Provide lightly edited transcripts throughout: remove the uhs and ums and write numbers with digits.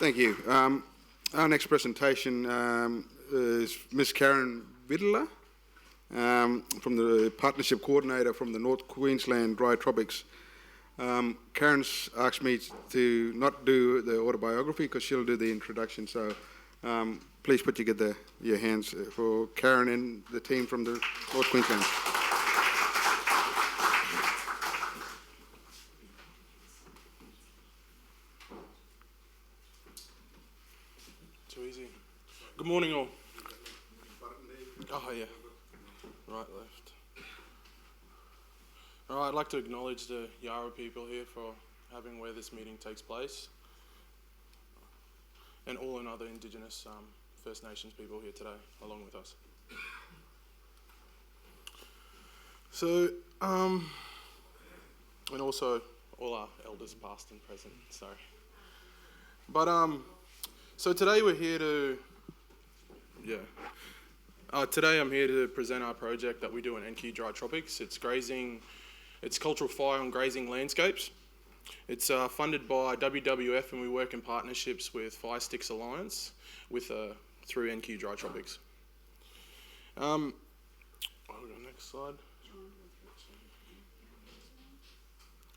Thank you. Our next presentation is Ms. Karen Vidler, from the Partnership Coordinator from the North Queensland Dry Tropics. Karen's asked me to not do the autobiography because she'll do the introduction, so please put your hands for Karen and the team from the North Queensland. Too easy. Good morning all. Oh yeah, right, left. All right, I'd like to acknowledge the Yarra people here for having where this meeting takes place, and all and other Indigenous First Nations people here today along with us. So, and also all our elders past and present, sorry. But so today we're here to, today I'm here to present our project that we do in NQ Dry Tropics. It's cultural fire on grazing landscapes. It's funded by WWF, and we work in partnerships with Fire Sticks Alliance through NQ Dry Tropics. Hold on, next slide.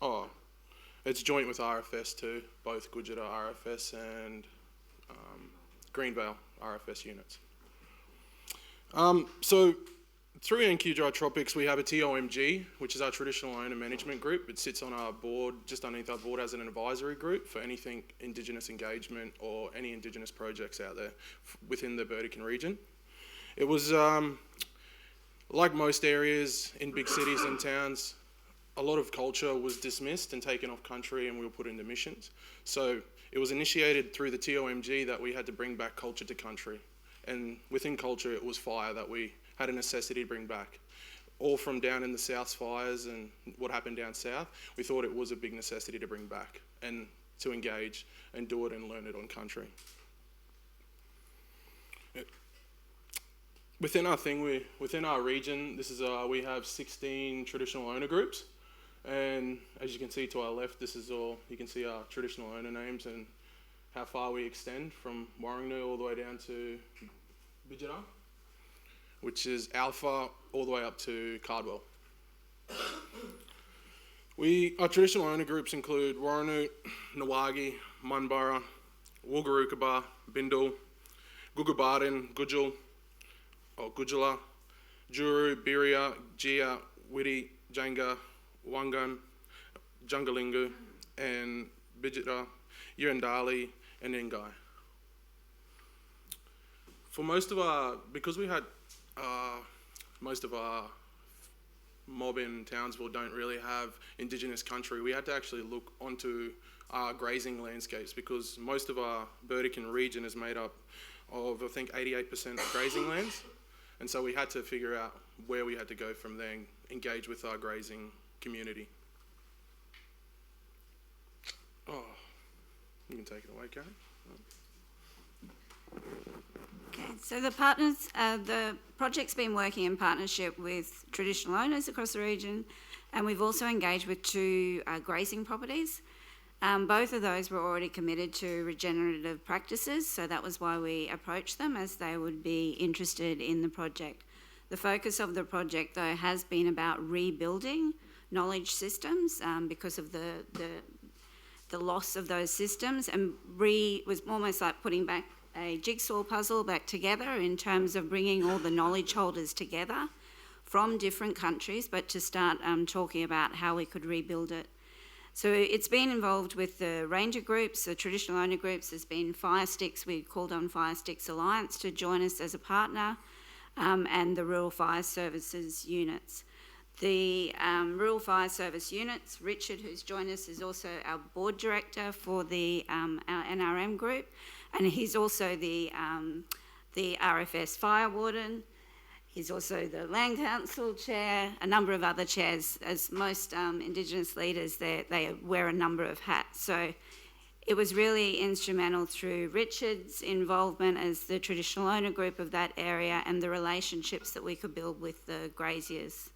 Oh, it's joint with RFS too, both Gudjata RFS and Greenvale RFS units. So through NQ Dry Tropics, we have a TOMG, which is our traditional owner management group. It sits on our board, just underneath our board, as an advisory group for anything Indigenous engagement or any Indigenous projects out there within the Burdekin region. It was, like most areas in big cities and towns, a lot of culture was dismissed and taken off country, and we were put into missions. So it was initiated through the TOMG that we had to bring back culture to country. And within culture, it was fire that we had a necessity to bring back. All from down in the South's fires and what happened down south, we thought it was a big necessity to bring back and to engage and do it and learn it on country. Within our region, we have 16 traditional owner groups. And as you can see to our left, this is all, you can see our traditional owner names and how far we extend from Warringah all the way down to Bidjara, which is Alpha, all the way up to Cardwell. Our traditional owner groups include Warranut, Nawagi, Munburra, Woogarukaba, Bindal, Gugabarden, Gudjala, Juru, Biria, Gia, Widi, Janga, Wangan, Jungalingu, and Bidjara, Yurundali, and Ngai. For because we had most of our mob in Townsville don't really have Indigenous country, we had to actually look onto our grazing landscapes, because most of our Burdekin region is made up of, I think, 88% grazing lands. And so we had to figure out where we had to go from there and engage with our grazing community. Oh, you can take it away, Karen. Okay, so the project's been working in partnership with traditional owners across the region, and we've also engaged with 2 grazing properties. Both of those were already committed to regenerative practices, so that was why we approached them, as they would be interested in the project. The focus of the project, though, has been about rebuilding knowledge systems because of the loss of those systems, and was almost like putting back a jigsaw puzzle back together in terms of bringing all the knowledge holders together from different countries, but to start talking about how we could rebuild it. So it's been involved with the ranger groups, the traditional owner groups. There's been Fire Sticks, we called on Fire Sticks Alliance to join us as a partner, and the Rural Fire Services units. The Rural Fire Service units, Richard, who's joined us, is also our board director for the our NRM group, and he's also the RFS fire warden. He's also the Land Council chair, a number of other chairs. As most Indigenous leaders, they wear a number of hats. So it was really instrumental through Richard's involvement as the traditional owner group of that area and the relationships that we could build with the graziers.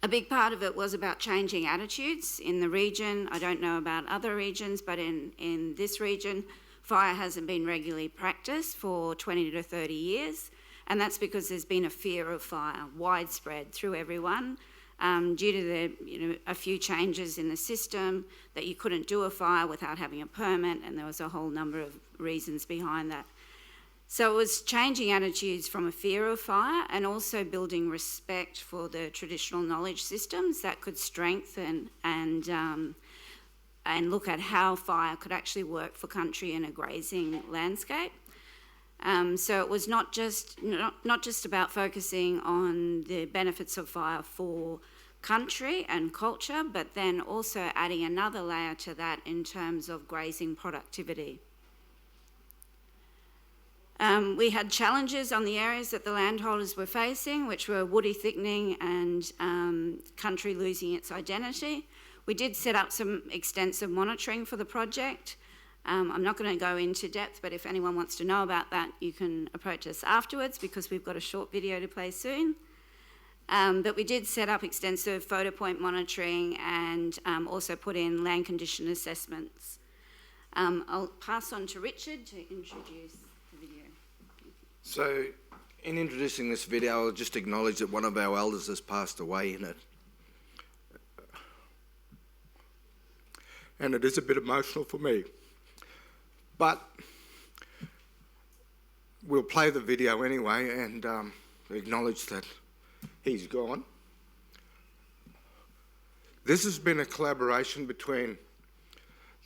A big part of it was about changing attitudes in the region. I don't know about other regions, but in this region, fire hasn't been regularly practiced for 20 to 30 years, and that's because there's been a fear of fire widespread through everyone due to a few changes in the system, that you couldn't do a fire without having a permit, and there was a whole number of reasons behind that. So it was changing attitudes from a fear of fire and also building respect for the traditional knowledge systems that could strengthen and look at how fire could actually work for country in a grazing landscape. So it was not just about focusing on the benefits of fire for country and culture, but then also adding another layer to that in terms of grazing productivity. We had challenges on the areas that the landholders were facing, which were woody thickening and country losing its identity. We did set up some extensive monitoring for the project. I'm not going to go into depth, but if anyone wants to know about that, you can approach us afterwards, because we've got a short video to play soon. But we did set up extensive photo point monitoring and also put in land condition assessments. I'll pass on to Richard to introduce the video. So, in introducing this video, I'll just acknowledge that one of our elders has passed away in it. And it is a bit emotional for me. But we'll play the video anyway and acknowledge that he's gone. This has been a collaboration between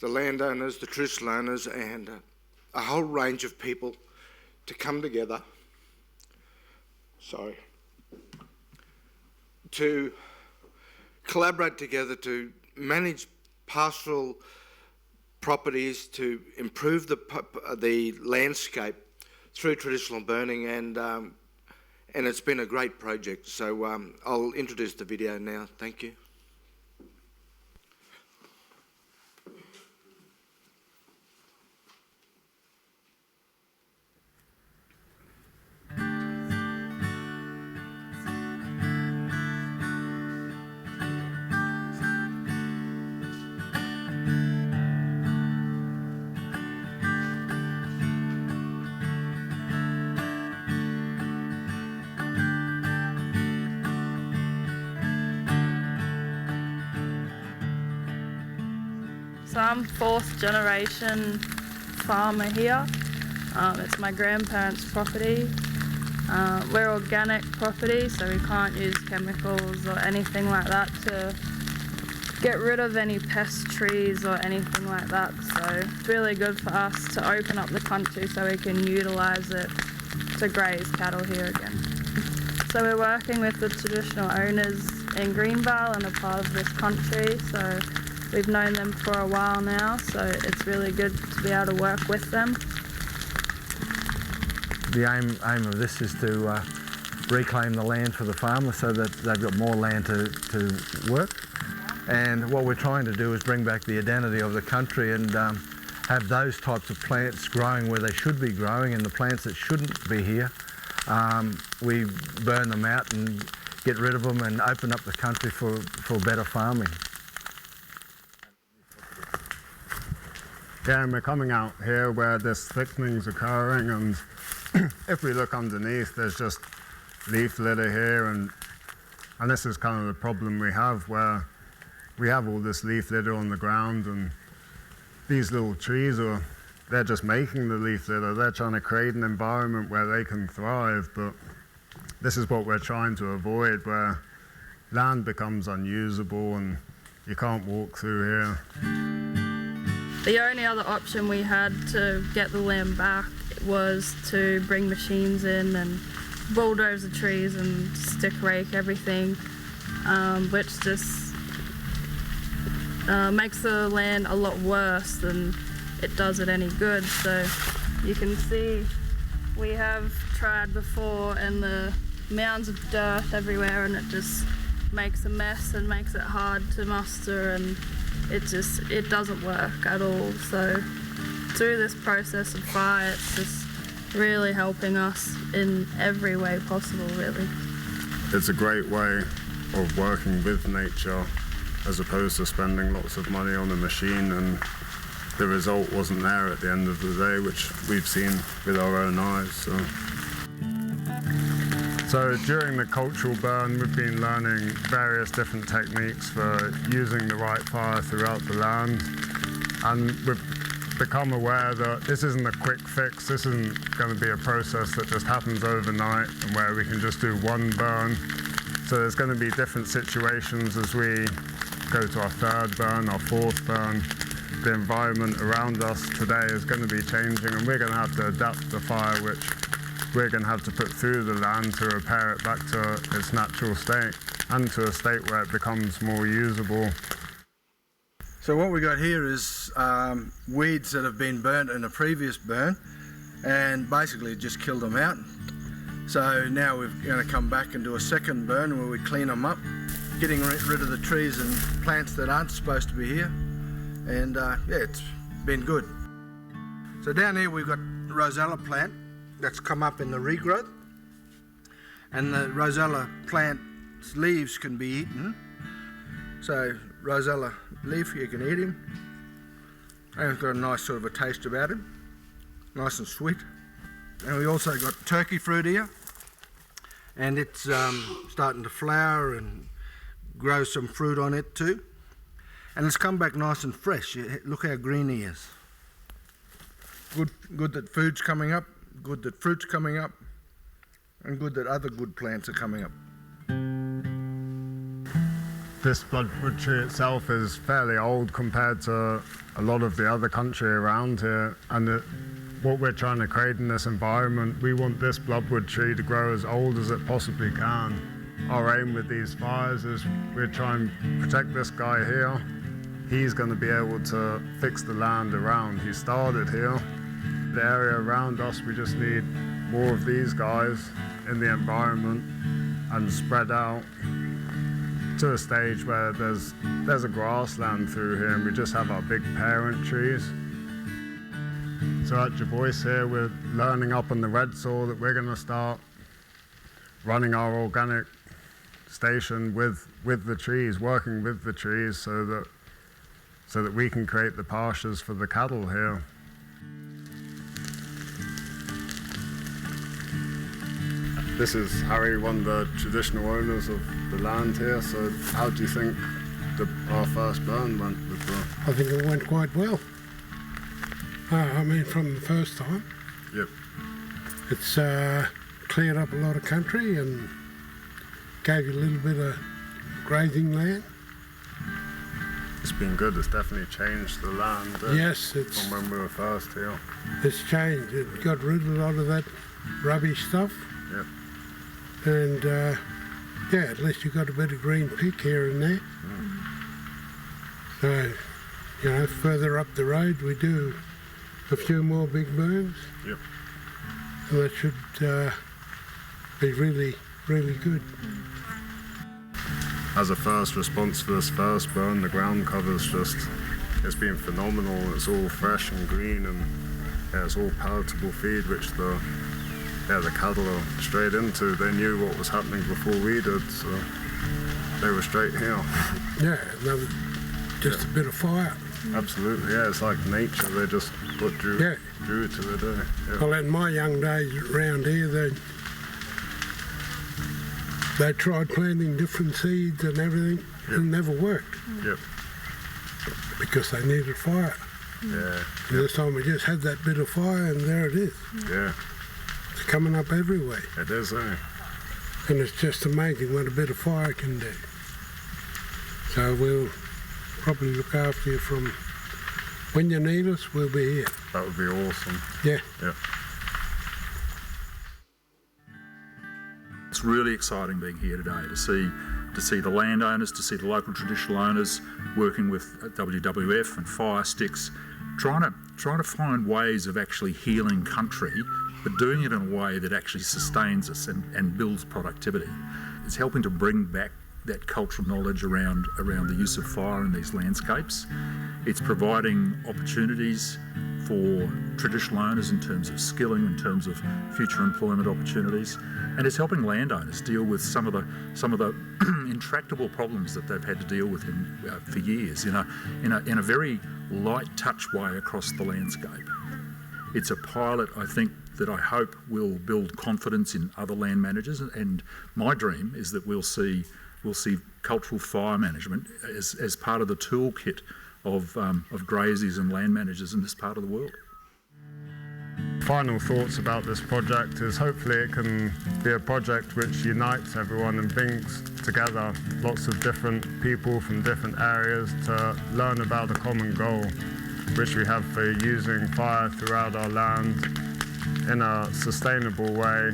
the landowners, the traditional owners, and a whole range of people to come together, to collaborate together to manage pastoral properties, to improve the landscape through traditional burning, and it's been a great project. So I'll introduce the video now. Thank you. So I'm fourth generation farmer here. It's my grandparents' property. We're organic property, so we can't use chemicals or anything like that to get rid of any pest trees or anything like that. So it's really good for us to open up the country so we can utilise it to graze cattle here again. So we're working with the traditional owners in Greenvale and a part of this country. So we've known them for a while now, so it's really good to be able to work with them. The aim of this is to reclaim the land for the farmers so that they've got more land to work. And what we're trying to do is bring back the identity of the country and have those types of plants growing where they should be growing, and the plants that shouldn't be here, we burn them out and get rid of them and open up the country for better farming. Yeah, and we're coming out here where this thickening's occurring, and if we look underneath, there's just leaf litter here, and this is kind of the problem we have, where we have all this leaf litter on the ground, and these little trees they're just making the leaf litter. They're trying to create an environment where they can thrive, but this is what we're trying to avoid, where land becomes unusable and you can't walk through here. The only other option we had to get the land back was to bring machines in and bulldoze the trees and stick rake everything, which just makes the land a lot worse than it does it any good. So you can see we have tried before, and the mounds of dirt everywhere, and it just makes a mess and makes it hard to muster, and it doesn't work at all. So through this process of fire, it's just really helping us in every way possible, really. It's a great way of working with nature as opposed to spending lots of money on a machine, and the result wasn't there at the end of the day, which we've seen with our own eyes. So during the cultural burn, we've been learning various different techniques for using the right fire throughout the land, and we've become aware that this isn't a quick fix. This isn't going to be a process that just happens overnight and where we can just do one burn. So there's going to be different situations as we go to our third burn, our fourth burn. The environment around us today is going to be changing, and we're going to have to adapt the fire, which we're going to have to put through the land to repair it back to its natural state and to a state where it becomes more usable. So what we got here is weeds that have been burnt in a previous burn, and basically just killed them out. So now we're going to come back and do a second burn where we clean them up, getting rid of the trees and plants that aren't supposed to be here. And yeah, it's been good. So down here we've got the rosella plant that's come up in the regrowth, and the rosella plant's leaves can be eaten. So rosella leaf, you can eat him, and it's got a nice sort of a taste about him, nice and sweet. And we also got turkey fruit here, and it's starting to flower and grow some fruit on it too. And it's come back nice and fresh. Look how green he is. Good that food's coming up, good that fruit's coming up, and good that other good plants are coming up. This bloodwood tree itself is fairly old compared to a lot of the other country around here, and what we're trying to create in this environment, we want this bloodwood tree to grow as old as it possibly can. Our aim with these fires is we're trying to protect this guy here. He's going to be able to fix the land around. He started here. The area around us, we just need more of these guys in the environment and spread out to a stage where there's a grassland through here, and we just have our big parent trees. So at Jervois here, we're learning up on the red soil that we're going to start running our organic station with the trees, working with the trees, so that we can create the pastures for the cattle here. This is Harry, one of the traditional owners of the land here. So how do you think our first burn went with the... I think it went quite well. I mean, from the first time. Yep. It's cleared up a lot of country and gave you a little bit of grazing land. It's been good. It's definitely changed the land. Yes, it's... From when we were first here. It's changed. It got rid of a lot of that rubbish stuff. Yep. And yeah, at least you got a bit of green pick here and there. So, you know, further up the road we do a few more big burns. Yep. And that should be really, really good. As a first response for this first burn, the ground cover's it's been phenomenal. It's all fresh and green, and yeah, it's all palatable feed, which the cattle are straight into. They knew what was happening before we did, so they were straight here. Yeah, just a bit of fire. Absolutely, yeah, it's like nature. They just drew to it. Yeah. Well, in my young days around here, they tried planting different seeds and everything, and it never worked. Yep. Because they needed fire. Yeah. And this time we just had that bit of fire, and there it is. Yeah. It's coming up everywhere. It is, eh? And it's just amazing what a bit of fire can do. So we'll probably look after you from when you need us, we'll be here. That would be awesome. Yeah. Yeah. It's really exciting being here today to see the landowners, to see the local traditional owners working with WWF and fire sticks, trying to find ways of actually healing country, but doing it in a way that actually sustains us and builds productivity. It's helping to bring back that cultural knowledge around the use of fire in these landscapes. It's providing opportunities for traditional owners in terms of skilling, in terms of future employment opportunities, and it's helping landowners deal with some of the intractable problems that they've had to deal with for years in a very light touch way across the landscape. It's a pilot, I think, that I hope will build confidence in other land managers, and my dream is that we'll see cultural fire management as part of the toolkit of graziers and land managers in this part of the world. Final thoughts about this project is hopefully it can be a project which unites everyone and brings together lots of different people from different areas to learn about a common goal, which we have for using fire throughout our land in a sustainable way,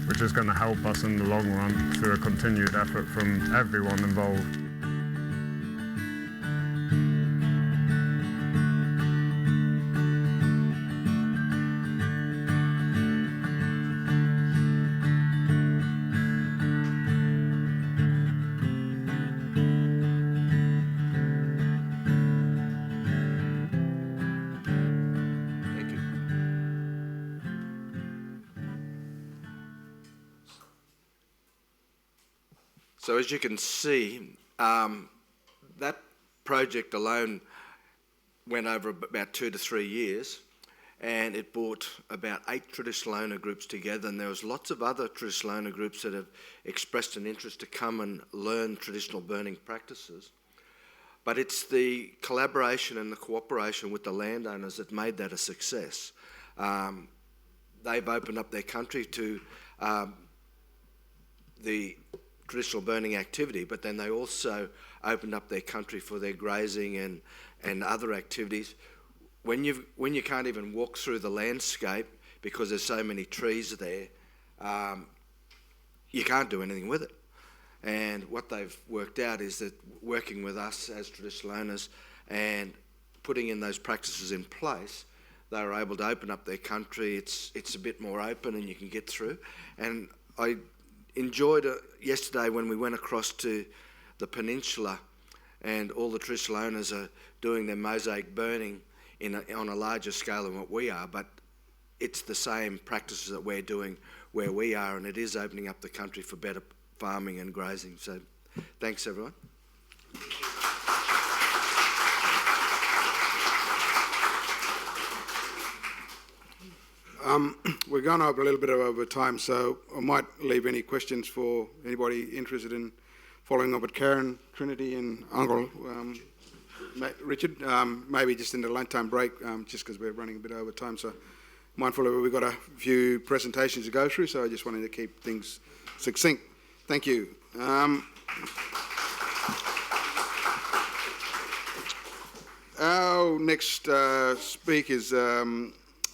which is going to help us in the long run through a continued effort from everyone involved. So as you can see, that project alone went over about 2 to 3 years, and it brought about 8 traditional owner groups together, and there was lots of other traditional owner groups that have expressed an interest to come and learn traditional burning practices. But it's the collaboration and the cooperation with the landowners that made that a success. They've opened up their country to the traditional burning activity, but then they also opened up their country for their grazing and other activities. When you can't even walk through the landscape because there's so many trees there, you can't do anything with it. And what they've worked out is that working with us as traditional owners and putting in those practices in place, they were able to open up their country. It's a bit more open and you can get through. And I enjoyed it yesterday when we went across to the peninsula and all the traditional owners are doing their mosaic burning on a larger scale than what we are, but it's the same practices that we're doing where we are, and it is opening up the country for better farming and grazing. So thanks everyone. We're going over a little bit over time, so I might leave any questions for anybody interested in following up with Karen, Trinity and Uncle Richard, maybe just in the lunchtime break, just because we're running a bit over time. So mindful of we've got a few presentations to go through, so I just wanted to keep things succinct. Thank you. Our next speaker is